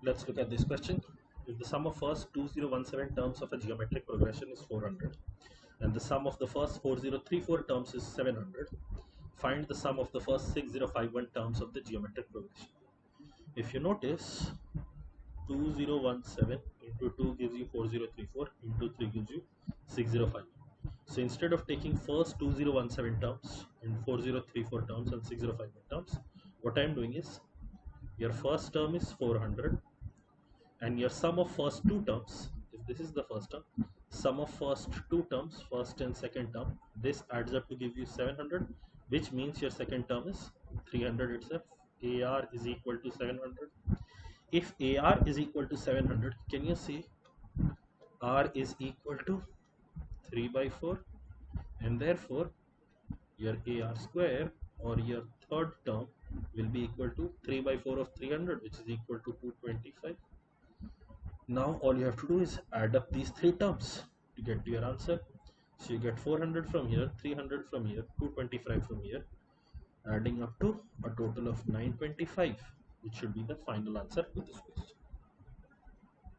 Let's look at this question. If the sum of first 2017 terms of a geometric progression is 400 and the sum of the first 4034 terms is 700, find the sum of the first 6051 terms of the geometric progression. If you notice, 2017 into 2 gives you 4034, into 3 gives you 605. So instead of taking first 2017 terms and 4034 terms and 605 terms, what I am doing is your first term is 400 and your sum of first two terms, if this is the first term, sum of first two terms, first and second term, this adds up to give you 700, which means your second term is 300 itself. AR is equal to 700. If AR is equal to 700, can you see R is equal to 3 by 4, and therefore your AR square or your third term will be equal to 3 by 4 of 300, which is equal to 225. Now all you have to do is add up these three terms to get to your answer. So you get 400 from here, 300 from here, 225 from here, adding up to a total of 925, which should be the final answer to this question.